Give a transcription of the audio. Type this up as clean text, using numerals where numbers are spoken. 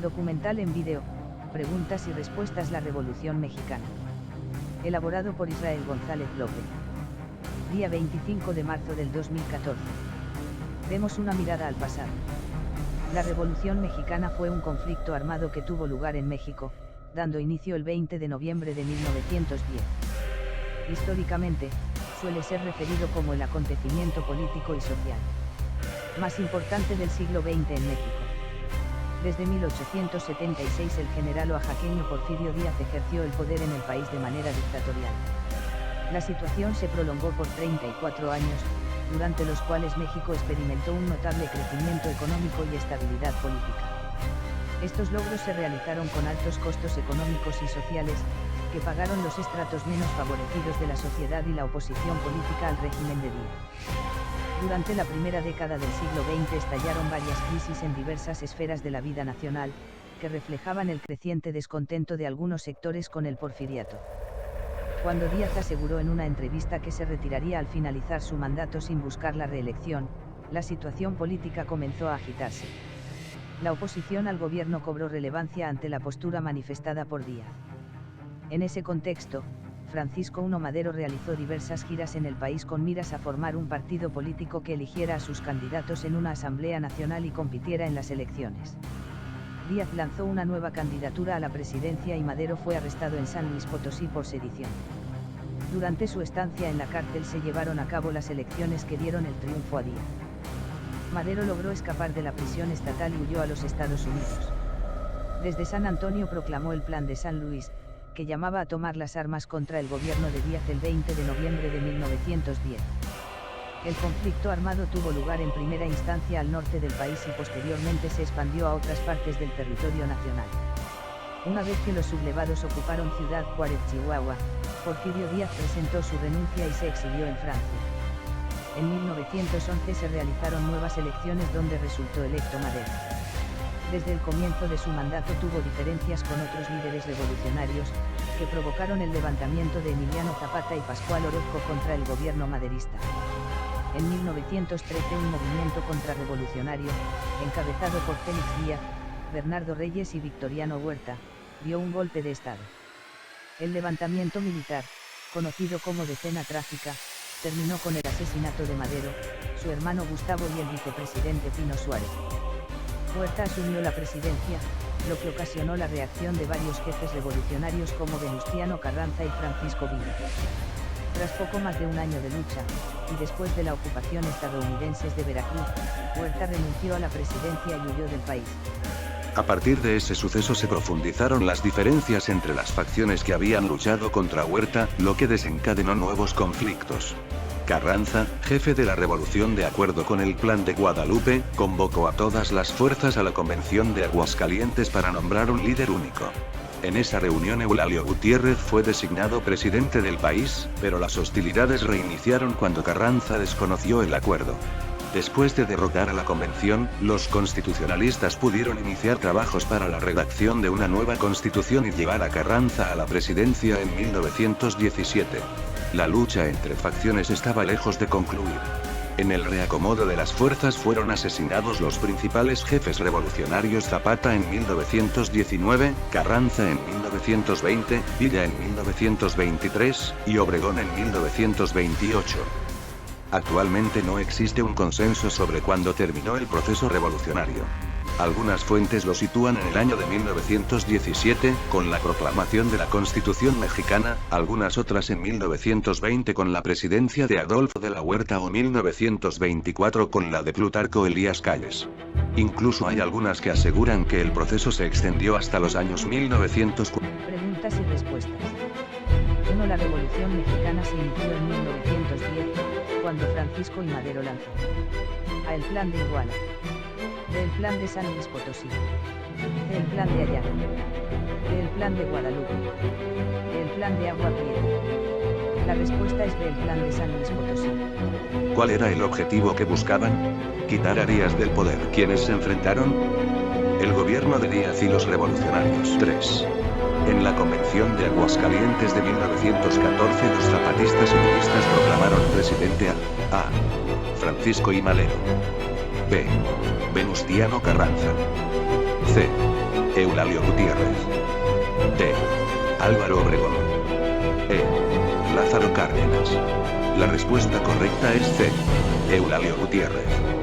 Documental en vídeo, Preguntas y respuestas: La Revolución Mexicana. Elaborado por Israel González López. Día 25 de marzo del 2014. Demos una mirada al pasado. La Revolución Mexicana fue un conflicto armado que tuvo lugar en México, dando inicio el 20 de noviembre de 1910. Históricamente, suele ser referido como el acontecimiento político y social más importante del siglo XX en México. Desde 1876 el general oaxaqueño Porfirio Díaz ejerció el poder en el país de manera dictatorial. La situación se prolongó por 34 años, durante los cuales México experimentó un notable crecimiento económico y estabilidad política. Estos logros se realizaron con altos costos económicos y sociales, que pagaron los estratos menos favorecidos de la sociedad y la oposición política al régimen de Díaz. Durante la primera década del siglo XX estallaron varias crisis en diversas esferas de la vida nacional, que reflejaban el creciente descontento de algunos sectores con el porfiriato. Cuando Díaz aseguró en una entrevista que se retiraría al finalizar su mandato sin buscar la reelección, la situación política comenzó a agitarse. La oposición al gobierno cobró relevancia ante la postura manifestada por Díaz. En ese contexto, Francisco I. Madero realizó diversas giras en el país con miras a formar un partido político que eligiera a sus candidatos en una asamblea nacional y compitiera en las elecciones. Díaz lanzó una nueva candidatura a la presidencia y Madero fue arrestado en San Luis Potosí por sedición. Durante su estancia en la cárcel se llevaron a cabo las elecciones que dieron el triunfo a Díaz. Madero logró escapar de la prisión estatal y huyó a los Estados Unidos. Desde San Antonio proclamó el Plan de San Luis, que llamaba a tomar las armas contra el gobierno de Díaz el 20 de noviembre de 1910. El conflicto armado tuvo lugar en primera instancia al norte del país y posteriormente se expandió a otras partes del territorio nacional. Una vez que los sublevados ocuparon Ciudad Juárez, Chihuahua, Porfirio Díaz presentó su renuncia y se exilió en Francia. En 1911 se realizaron nuevas elecciones donde resultó electo Madero. Desde el comienzo de su mandato tuvo diferencias con otros líderes revolucionarios, que provocaron el levantamiento de Emiliano Zapata y Pascual Orozco contra el gobierno maderista. En 1913 un movimiento contrarrevolucionario, encabezado por Félix Díaz, Bernardo Reyes y Victoriano Huerta, dio un golpe de Estado. El levantamiento militar, conocido como Decena Trágica, terminó con el asesinato de Madero, su hermano Gustavo y el vicepresidente Pino Suárez. Huerta asumió la presidencia, lo que ocasionó la reacción de varios jefes revolucionarios como Venustiano Carranza y Francisco Villa. Tras poco más de un año de lucha, y después de la ocupación estadounidense de Veracruz, Huerta renunció a la presidencia y huyó del país. A partir de ese suceso se profundizaron las diferencias entre las facciones que habían luchado contra Huerta, lo que desencadenó nuevos conflictos. Carranza, jefe de la revolución de acuerdo con el Plan de Guadalupe, convocó a todas las fuerzas a la Convención de Aguascalientes para nombrar un líder único. En esa reunión Eulalio Gutiérrez fue designado presidente del país, pero las hostilidades reiniciaron cuando Carranza desconoció el acuerdo. Después de derrocar a la convención, los constitucionalistas pudieron iniciar trabajos para la redacción de una nueva constitución y llevar a Carranza a la presidencia en 1917. La lucha entre facciones estaba lejos de concluir. En el reacomodo de las fuerzas fueron asesinados los principales jefes revolucionarios: Zapata en 1919, Carranza en 1920, Villa en 1923, y Obregón en 1928. Actualmente no existe un consenso sobre cuándo terminó el proceso revolucionario. Algunas fuentes lo sitúan en el año de 1917, con la proclamación de la Constitución mexicana, algunas otras en 1920 con la presidencia de Adolfo de la Huerta o 1924 con la de Plutarco Elías Calles. Incluso hay algunas que aseguran que el proceso se extendió hasta los años 1940. Preguntas y respuestas. 1. La Revolución Mexicana se inició en 1910, cuando Francisco I. Madero lanzó A. El Plan de Iguala. B. El Plan de San Luis Potosí. C. El Plan de Ayala. D. El Plan de Guadalupe. E. El Plan de Agua Prieta. La respuesta es B. El Plan de San Luis Potosí. ¿Cuál era el objetivo que buscaban? Quitar a Díaz del poder. ¿Quiénes se enfrentaron? El gobierno de Díaz y los revolucionarios. 3. En la Convención de Aguascalientes de 1914 los zapatistas y villistas proclamaron presidente a Francisco I. Madero. B. Venustiano Carranza. C. Eulalio Gutiérrez. D. Álvaro Obregón. E. Lázaro Cárdenas. La respuesta correcta es C. Eulalio Gutiérrez.